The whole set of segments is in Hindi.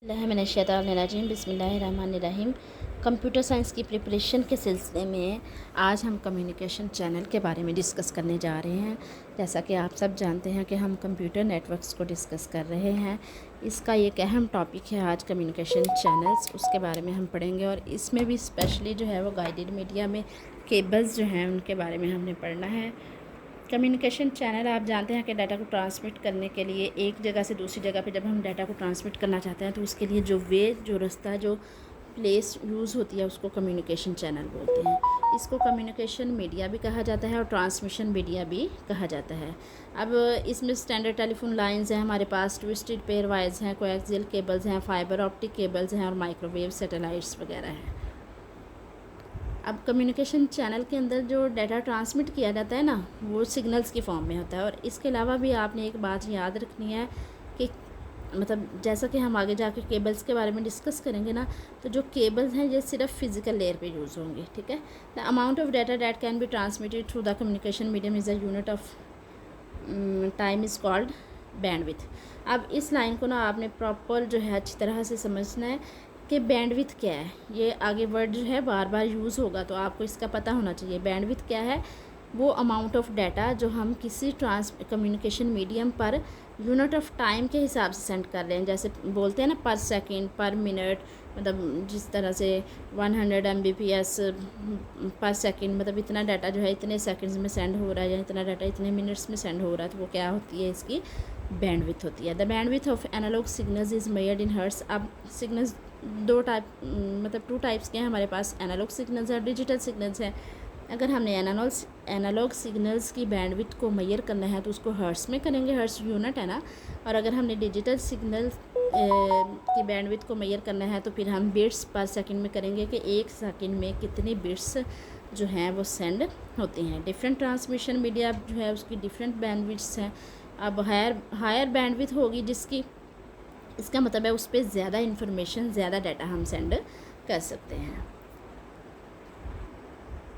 बिस्मिल्लाहिर्रहमानिर्रहीम बिस्मिल्लाहिर्रहमानिर्रहीम। कंप्यूटर साइंस की प्रिपरेशन के सिलसिले में आज हम कम्युनिकेशन चैनल के बारे में डिस्कस करने जा रहे हैं। जैसा कि आप सब जानते हैं कि हम कंप्यूटर नेटवर्क्स को डिस्कस कर रहे हैं। इसका एक अहम टॉपिक है आज कम्युनिकेशन चैनल्स, उसके बारे में हम पढ़ेंगे। और इसमें भी स्पेशली जो है वो गाइडेड मीडिया में केबल्स जो हैं उनके बारे में हमने पढ़ना है। कम्युनिकेशन चैनल आप जानते हैं कि डाटा को ट्रांसमिट करने के लिए एक जगह से दूसरी जगह पे जब हम डाटा को ट्रांसमिट करना चाहते हैं तो उसके लिए जो रास्ता जो प्लेस यूज़ होती है उसको कम्युनिकेशन चैनल बोलते हैं। इसको कम्युनिकेशन मीडिया भी कहा जाता है और ट्रांसमिशन मीडिया भी कहा जाता है। अब इसमें स्टैंडर्ड टेलीफोन लाइंस हैं हमारे पास, ट्विस्टेड पेयर वायर्स हैं, कोएक्सियल केबल्स हैं, फाइबर ऑप्टिक केबल्स हैं और माइक्रोवेव सैटेलाइट्स वगैरह हैं। अब कम्युनिकेशन चैनल के अंदर जो डाटा ट्रांसमिट किया जाता है ना वो सिग्नल्स की फॉर्म में होता है। और इसके अलावा भी आपने एक बात याद रखनी है कि मतलब जैसा कि हम आगे जाके केबल्स के बारे में डिस्कस करेंगे ना, तो जो केबल्स हैं ये सिर्फ फिजिकल लेयर पे यूज़ होंगे, ठीक है। The amount of data that can be transmitted through the communication medium is a unit of time is called bandwidth. अब इस लाइन को ना आपने प्रॉपर जो है अच्छी तरह से समझना है कि बैंडविड्थ क्या है। ये आगे वर्ड जो है बार बार यूज़ होगा तो आपको इसका पता होना चाहिए। बैंडविड्थ क्या है? वो अमाउंट ऑफ डाटा जो हम किसी communication medium per unit of time के हिसाब से सेंड कर रहे हैं। जैसे बोलते हैं ना पर सेकंड, पर मिनट, मतलब जिस तरह से 100 Mbps पर सेकंड, मतलब इतना डाटा जो है इतने सेकंड्स में सेंड हो रहा है या इतना डाटा इतने मिनट्स में सेंड हो रहा है, तो वो क्या होती है, इसकी बैंडविड्थ होती है। The bandwidth of analogue signals is measured in hertz. अब सिग्नल्स दो टाइप मतलब टू टाइप्स के हैं हमारे पास, एनालॉग सिग्नल्स और डिजिटल सिग्नल्स हैं। अगर हमने एनालॉग सिग्नल्स की बैंडविड्थ को मेजर करना है तो उसको हर्ट्स में करेंगे, हर्ट्स यूनिट है ना। और अगर हमने डिजिटल सिग्नल की बैंडविड्थ को मेजर करना है तो फिर हम बिट्स पर सेकंड में करेंगे कि एक सेकंड में कितने बिट्स जो हैं वो सेंड होते हैं। डिफरेंट ट्रांसमिशन मीडिया जो है उसकी डिफरेंट बैंडविड्थ्स हैं। अब हायर बैंडविड्थ होगी जिसकी, इसका मतलब है उस पर ज़्यादा इन्फॉर्मेशन, ज़्यादा डाटा हम सेंड कर सकते हैं।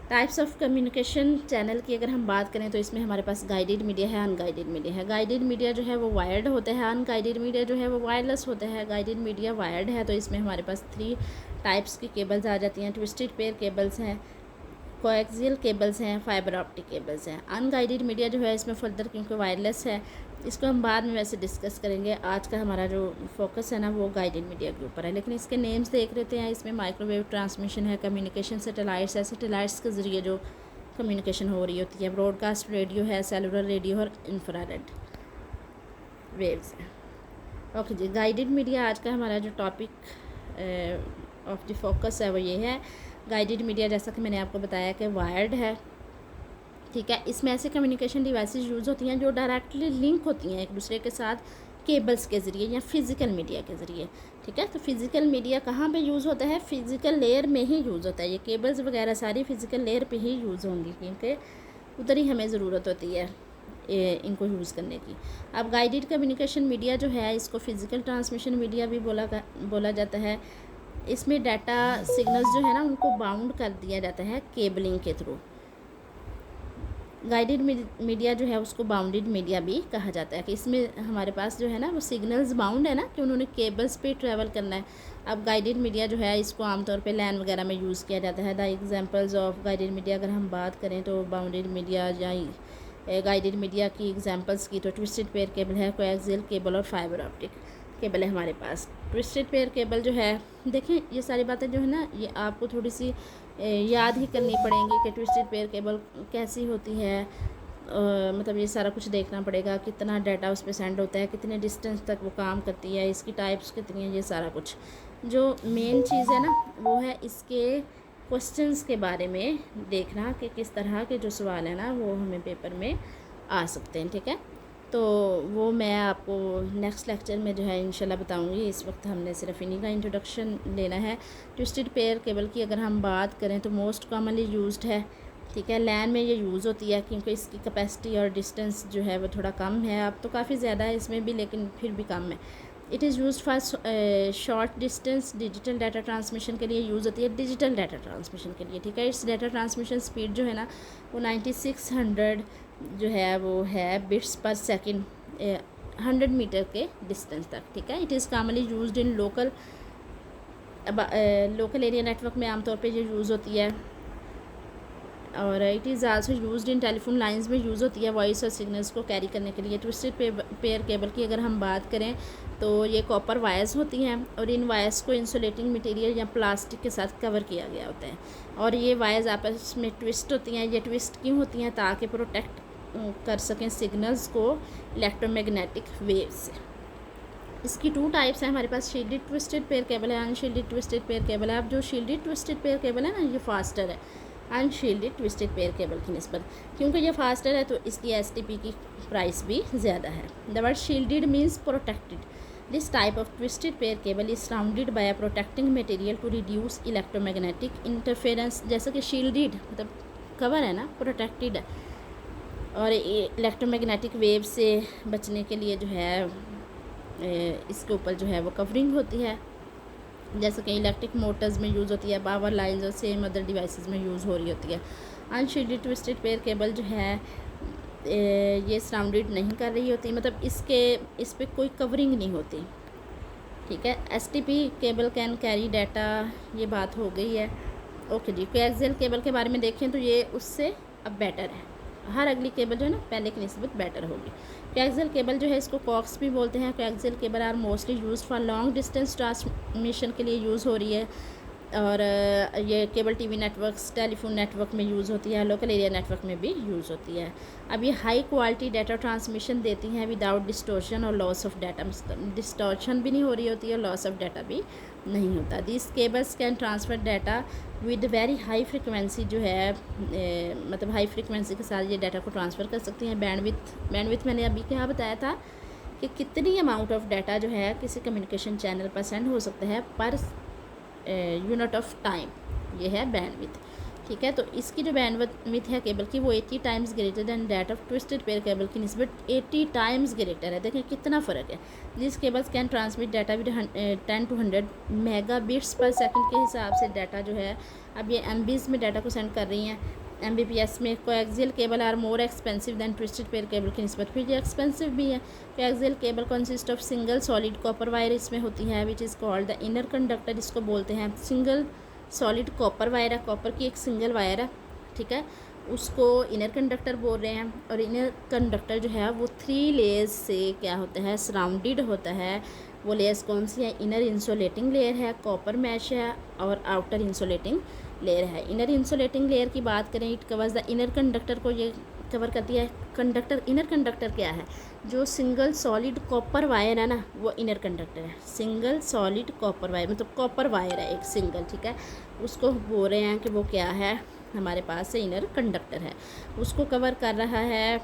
टाइप्स ऑफ कम्युनिकेशन चैनल की अगर हम बात करें तो इसमें हमारे पास गाइडेड मीडिया है, अनगाइडेड मीडिया है। गाइडेड मीडिया जो है वो वायर्ड होता है, अनगाइडेड मीडिया जो है वो वायरलेस होता है। गाइडेड मीडिया वायर्ड है तो इसमें हमारे पास 3 टाइप्स की केबल्स आ जाती हैं। ट्विस्टेड पेयर केबल्स हैं, कोएक्सियल केबल्स हैं, फाइबर ऑप्टिक केबल्स हैं। अनगाइडेड मीडिया जो है इसमें फर्दर क्योंकि वायरलेस है इसको हम बाद में वैसे डिस्कस करेंगे। आज का हमारा जो फोकस है ना वो गाइडेड मीडिया के ऊपर है। लेकिन इसके नेम्स देख लेते हैं। इसमें माइक्रोवेव ट्रांसमिशन है, कम्युनिकेशन सैटेलाइट्स है, सैटेलाइट्स के ज़रिए जो कम्युनिकेशन हो रही होती है, ब्रॉडकास्ट रेडियो है, सेलुलर रेडियो और इंफ्रारेड वेव्स है। ओके जी, गाइडेड मीडिया आज का हमारा जो टॉपिक ऑफ द फोकस है वो ये है। गाइडेड मीडिया जैसा कि मैंने आपको बताया कि वायर्ड है, ठीक है। इसमें ऐसे कम्युनिकेशन डिवाइसेस यूज़ होती हैं जो डायरेक्टली लिंक होती हैं एक दूसरे के साथ केबल्स के ज़रिए या फिज़िकल मीडिया के ज़रिए, ठीक है। तो फिज़िकल मीडिया कहाँ पे यूज़ होता है? फिज़िकल लेयर में ही यूज़ होता है। ये केबल्स वगैरह सारी फिज़िकल लेयर पे ही यूज़ होंगी क्योंकि उधर ही हमें ज़रूरत होती है इनको यूज़ करने की। अब गाइडेड कम्युनिकेशन मीडिया जो है इसको फ़िज़िकल ट्रांसमिशन मीडिया भी बोला जाता है। इसमें डाटा सिग्नल्स जो है ना उनको बाउंड कर दिया जाता है केबलिंग के थ्रू। गाइडेड मीडिया जो है उसको बाउंडेड मीडिया भी कहा जाता है कि इसमें हमारे पास जो है ना वो सिग्नल्स बाउंड है ना कि उन्होंने केबल्स पे ट्रैवल करना है। अब गाइडेड मीडिया जो है इसको आमतौर पे लैन वगैरह में यूज़ किया जाता है। The examples of guided media अगर हम बात करें तो बाउंडेड मीडिया या गाइडेड मीडिया की एग्जांपल्स की तो ट्विस्टेड पेयर केबल है, कोएक्सियल केबल और फाइबर ऑप्टिक केबल है हमारे पास। ट्विस्टेड पेयर केबल जो है, देखें ये सारी बातें जो है ना ये आपको थोड़ी सी याद ही करनी पड़ेंगी कि ट्विस्टेड पेयर केबल कैसी होती है। मतलब ये सारा कुछ देखना पड़ेगा, कितना डाटा उस पर सेंड होता है, कितने डिस्टेंस तक वो काम करती है, इसकी टाइप्स कितनी है, ये सारा कुछ। जो मेन चीज़ है ना वो है इसके क्वेश्चंस के बारे में देखना कि किस तरह के जो सवाल है ना वो हमें पेपर में आ सकते हैं, ठीक है। तो वो मैं आपको नेक्स्ट लेक्चर में जो है इंशाल्लाह बताऊंगी। इस वक्त हमने सिर्फ इन्हीं का इंट्रोडक्शन लेना है। ट्विस्टेड पेयर केबल की अगर हम बात करें तो मोस्ट कॉमनली यूज्ड है, ठीक है। लैन में ये यूज़ होती है क्योंकि इसकी कैपेसिटी और डिस्टेंस जो है वो थोड़ा कम है। अब तो काफ़ी ज़्यादा है इसमें भी लेकिन फिर भी कम है। It is use for short distance digital data transmission के लिए यूज़ होती है, डिजिटल डाटा ट्रांसमिशन के लिए, ठीक है। इस डाटा ट्रांसमिशन स्पीड जो है ना वो 9600 जो है वो है बिट्स पर सेकंड 100 मीटर के डिस्टेंस तक, ठीक है। It is commonly used in local area network में आमतौर पे ये यूज़ होती है। और it is also used in telephone lines में यूज़ होती है वॉइस और सिग्नल्स को कैरी करने के लिए। ट्विस्टेड पेयर केबल की अगर हम बात करें तो ये कॉपर वायर्स होती हैं और इन वायर्स को इंसुलेटिंग मटेरियल या प्लास्टिक के साथ कवर किया गया होता है और ये वायर्स आपस में ट्विस्ट होती हैं। ये ट्विस्ट क्यों होती हैं? ताकि प्रोटेक्ट कर सकें सिग्नल्स को इलेक्ट्रोमैग्नेटिक वेव से। इसकी 2 टाइप्स हैं हमारे पास, शील्डेड ट्विस्टेड पेयर केबल है, अनशील्डेड ट्विस्टेड पेयर केबल है। अब जो शील्डेड ट्विस्टेड पेयर केबल है ना, ये फास्टर है अनशील्डेड ट्विस्टेड पेयर केबल की निस्बत। क्योंकि ये फास्टर है तो इसकी STP की प्राइस भी ज़्यादा है। The word shielded means protected. This type of twisted pair cable is surrounded by a protecting material to reduce electromagnetic interference. जैसे कि शील्डेड मतलब कवर है ना, प्रोटेक्टेड है और इलेक्ट्रोमैग्नेटिक वेव से बचने के लिए जो है इसके ऊपर जो है वो कवरिंग होती है। जैसे कि इलेक्ट्रिक मोटर्स में यूज़ होती है, पावर लाइन्स और सेम अदर डिवाइसेस में यूज़ हो रही होती है। अनशील्डेड ट्विस्टेड पेयर केबल जो है ये सराउंडेड नहीं कर रही होती, मतलब इस पर कोई कवरिंग नहीं होती, ठीक है। STP cable can carry data, ये बात हो गई है। ओके जी, कोएक्सियल केबल के बारे में देखें तो ये उससे अब बेटर है। हर अगली केबल जो है ना पहले की निस्बत बेटर होगी। कोएक्सियल केबल जो है इसको कॉक्स भी बोलते हैं। Coaxial cable are mostly used for long distance transmission के लिए यूज़ हो रही है और ये cable TV networks, telephone network में यूज़ होती है, लोकल एरिया नेटवर्क में भी यूज़ होती है। अब ये हाई क्वालिटी डाटा ट्रांसमिशन देती हैं विदाउट डिस्टोर्शन और लॉस ऑफ डाटा, डिस्टोर्शन भी नहीं हो रही होती है, लॉस ऑफ डाटा भी नहीं होता। This cables can transfer data with very high frequency, जो है मतलब हाई फ्रिक्वेंसी के साथ ये डाटा को ट्रांसफ़र कर सकती हैं। बैंडविथ मैंने अभी क्या बताया था कि कितनी अमाउंट ऑफ डाटा जो है किसी कम्युनिकेशन चैनल पर सेंड हो सकता है पर यूनिट ऑफ टाइम, ये है बैंडविथ, ठीक है। तो इसकी जो बैंडविथ है केबल की वो 80 times greater than that of twisted pair cable की निस्बत 80 टाइम्स ग्रेटर है। देखें कितना फ़र्क है। This cables can transmit data with 10 to 100 megabits पर सेकंड के हिसाब से डाटा जो है, अब ये MBs में डाटा को सेंड कर रही हैं, MBPS में। Coaxial cable are more expensive than twisted pair cable की निस्बत, फिर ये एक्सपेंसिव भी है। Coaxial cable consist of single solid copper wire इसमें होती है which is called the inner conductor, इसको बोलते हैं। सिंगल सॉलिड कॉपर वायर है, कॉपर की एक सिंगल वायर है, ठीक है, उसको इनर कंडक्टर बोल रहे हैं। और इनर कंडक्टर जो है वो 3 लेयर्स से क्या होता है, सराउंडेड होता है। वो लेयर्स कौन सी है? इनर इंसुलेटिंग लेयर है, कॉपर मैश है और आउटर इंसुलेटिंग लेयर है। इनर इंसुलेटिंग लेयर की बात करें, it covers the inner conductor को ये कवर करती है। कंडक्टर, इनर कंडक्टर क्या है? जो सिंगल सॉलिड कॉपर वायर है ना, वो इनर कंडक्टर है। सिंगल सॉलिड कॉपर वायर मतलब कॉपर वायर है एक सिंगल, ठीक है, उसको बोल रहे हैं कि वो क्या है, हमारे पास से इनर कंडक्टर है। उसको कवर कर रहा है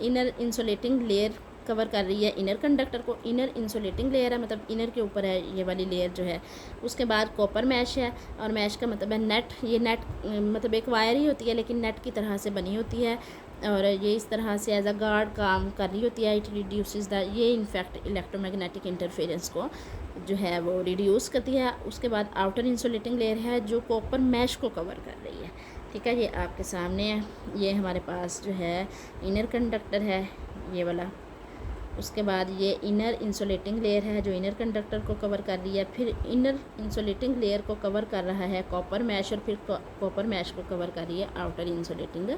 इनर इंसुलेटिंग लेयर, कवर कर रही है इनर कंडक्टर को। इनर इंसुलेटिंग लेयर है मतलब इनर के ऊपर है ये वाली लेयर जो है। उसके बाद कॉपर मैश है और मैश का मतलब है नेट। ये नेट मतलब एक वायर ही होती है लेकिन नेट की तरह से बनी होती है और ये इस तरह से एज अ गार्ड काम कर रही होती है। इट रिड्यूसेस द, ये इनफैक्ट इलेक्ट्रोमैग्नेटिक इंटरफेरेंस को जो है वो रिड्यूस करती है। उसके बाद आउटर इंसुलेटिंग लेयर है जो कॉपर मैश को कवर कर रही है, ठीक है। ये आपके सामने है, ये हमारे पास जो है इनर कंडक्टर है ये वाला। उसके बाद ये इनर इंसुलेटिंग लेयर है जो इनर कंडक्टर को कवर कर रही है। फिर इनर इंसुलेटिंग लेयर को कवर कर रहा है कॉपर मैश और फिर कॉपर मैश को कवर कर रही है आउटर इंसुलेटिंग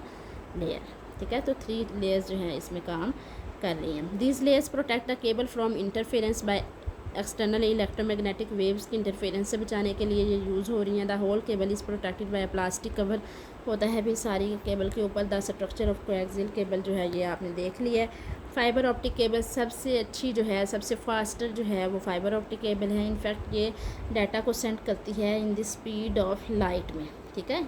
लेयर, ठीक है। तो 3 लेयर्स जो हैं इसमें काम कर रही हैं। These layers protect the cable from interference by external electromagnetic waves की इंटरफेरेंस से बचाने के लिए ये यूज़ हो रही हैं। The whole cable is protected by plastic cover होता है भी सारी केबल के ऊपर। The structure of coaxial cable जो है ये आपने देख लिया है। फाइबर ऑप्टिक केबल सबसे अच्छी जो है, सबसे फास्टर जो है वो फाइबर ऑप्टिक केबल है। इनफैक्ट ये डाटा को सेंड करती है in the speed of light में, ठीक है,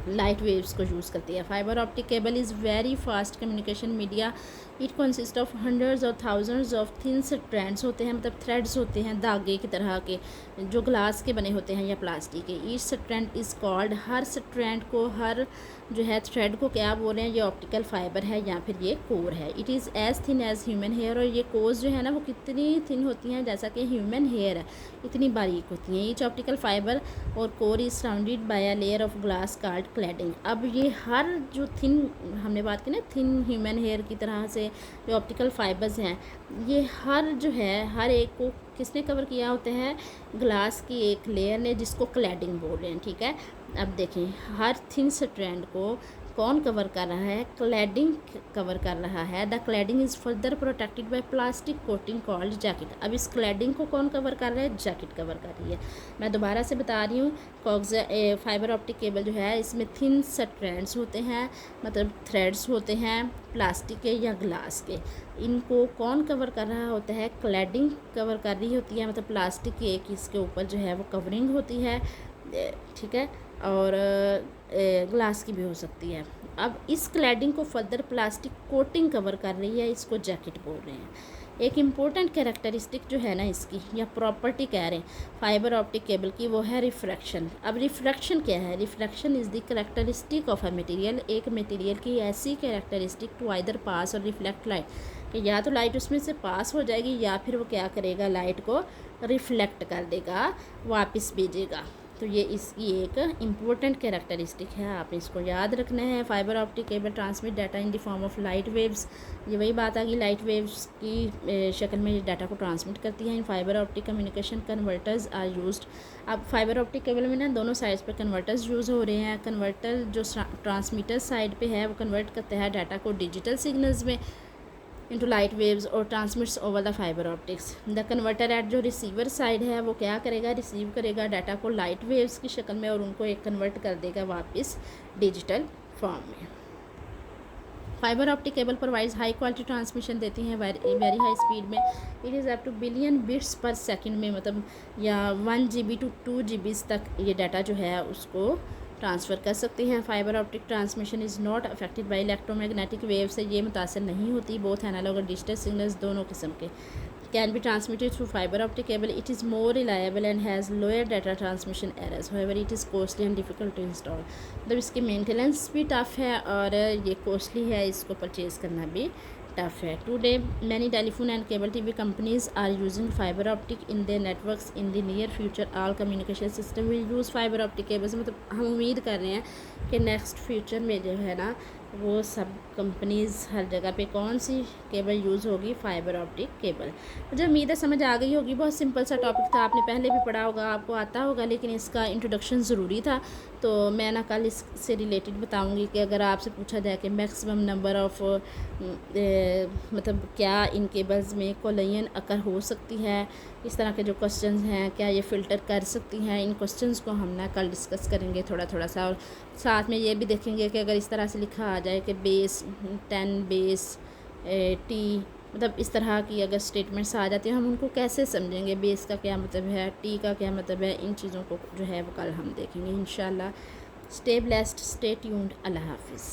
लाइट वेव्स को यूज़ करती है। Fibre optic cable is very fast communication media. It consist of hundreds और थाउजेंड्स ऑफ थिन स्ट्रैंड्स होते हैं, मतलब थ्रेड्स होते हैं धागे की तरह के जो ग्लास के बने होते हैं या प्लास्टिक के। Each strand is called, her strand को, हर जो है थ्रेड को क्या बोल रहे हैं, ये ऑप्टिकल फाइबर है या फिर ये कोर है। It is as thin as human hair, और ये कोर्स जो है ना वो कितनी थिन होती हैं जैसा कि ह्यूमन हेयर है, इतनी बारीक होती हैं। ईच ऑप्टिकल फाइबर और core is surrounded by a layer of glass card cladding. अब ये हर जो थिन, हमने बात की ना थिन ह्यूमन हेयर की तरह से के जो ऑप्टिकल फाइबर्स हैं, ये हर एक को किसने कवर किया होता है, ग्लास की एक लेयर ने, जिसको क्लैडिंग बोल रहे हैं, ठीक है। अब देखें हर थिन स्ट्रैंड को कौन कवर कर रहा है, क्लैडिंग कवर कर रहा है। The cladding is further protected by plastic coating called jacket. अब इस क्लैडिंग को कौन कवर कर रहा है, जैकेट कवर कर रही है। मैं दोबारा से बता रही हूँ, फाइबर ऑप्टिक केबल जो है इसमें थिन स्ट्रैंड्स होते हैं, मतलब थ्रेड्स होते हैं प्लास्टिक के या ग्लास के। इनको कौन कवर कर रहा होता है, क्लैडिंग कवर कर रही होती है, मतलब प्लास्टिक की एक इसके ऊपर जो है वो कवरिंग होती है, ठीक है, और ग्लास की भी हो सकती है। अब इस क्लैडिंग को फर्दर प्लास्टिक कोटिंग कवर कर रही है, इसको जैकेट बोल रहे हैं। एक इम्पोर्टेंट कैरेक्टरिस्टिक जो है ना इसकी, या प्रॉपर्टी कह रहे हैं फाइबर ऑप्टिक केबल की, वो है रिफ्रैक्शन। अब रिफ्रैक्शन क्या है, refraction is the characteristic of a material, एक मटेरियल की ऐसी कैरेक्टरिस्टिक टू आइदर पास और रिफ्लेक्ट लाइट, कि या तो लाइट उसमें से पास हो जाएगी या फिर वो क्या करेगा, लाइट को रिफ्लेक्ट कर देगा, वापस भेजेगा। तो ये इसकी एक इम्पोर्टेंट कैरेक्टरिस्टिक है, आप इसको याद रखना है। Fibre optic cable transmit data in the form of light waves, ये वही बात आ गई, लाइट वेव्स की शक्ल में ये डाटा को ट्रांसमिट करती है। In fibre optic communication converters are used. अब फाइबर ऑप्टिक केबल में ना दोनों साइड्स पर कन्वर्टर्स यूज़ हो रहे हैं। कन्वर्टर जो ट्रांसमीटर साइड पे है वो कन्वर्ट करता है डाटा को डिजिटल सिग्नल्स में इंटू लाइट वेव्स और transmits over the fibre optics. The converter at जो रिसीवर साइड है वो क्या करेगा, रिसीव करेगा डाटा को लाइट वेव्स की शक्ल में और उनको एक कन्वर्ट कर देगा वापस डिजिटल फॉर्म में। Fibre optic cable provides high quality transmission देती हैं वेरी हाई स्पीड में। It is up two billion bits पर सेकंड में, मतलब या 1 GB to 2 GB तक ये डाटा जो है उसको ट्रांसफ़र कर सकते हैं। Fibre optic transmission is not affected by electromagnetic wave से ये मुतासर नहीं होती। बोथ एनालॉग और डिजिटल सिग्नल्स दोनों किस्म के can be transmitted through fibre optic cable. It is more reliable and has lower data transmission errors, however it is costly and difficult to install. मतलब इसकी मेंटेनेंस भी टफ़ है और ये कॉस्टली है, इसको परचेज़ करना भी टफ है। Today many telephone and cable TV companies are using fibre optic in their networks. In the near future all communication system will use fibre optic cables. मतलब हम उम्मीद कर रहे हैं कि नेक्स्ट फ्यूचर में जो है ना वो सब कंपनीज़ हर जगह पे कौन सी केबल यूज़ होगी, फाइबर ऑप्टिक केबल। मुझे उम्मीद है समझ आ गई होगी। बहुत सिंपल सा टॉपिक था, आपने पहले भी पढ़ा होगा, आपको आता होगा, लेकिन इसका इंट्रोडक्शन ज़रूरी था। तो मैं ना कल इससे रिलेटेड बताऊंगी कि अगर आपसे पूछा जाए कि मैक्सिमम नंबर ऑफ़ मतलब क्या इन केबल्स में कोलिजन अकर हो सकती है, इस तरह के जो क्वेश्चंस हैं क्या ये फ़िल्टर कर सकती हैं, इन क्वेश्चंस को हम ना कल डिस्कस करेंगे थोड़ा सा। और साथ में ये भी देखेंगे कि अगर इस तरह से लिखा आ जाए कि बेस 10 बेस टी, मतलब इस तरह की अगर स्टेटमेंट्स आ जाती हैं हम उनको कैसे समझेंगे, बेस का क्या मतलब है, टी का क्या मतलब है, इन चीज़ों को जो है वो कल हम देखेंगे इंशाल्लाह। स्टे ब्लेस्ड, स्टे ट्यून्ड, अल्लाह हाफिज़।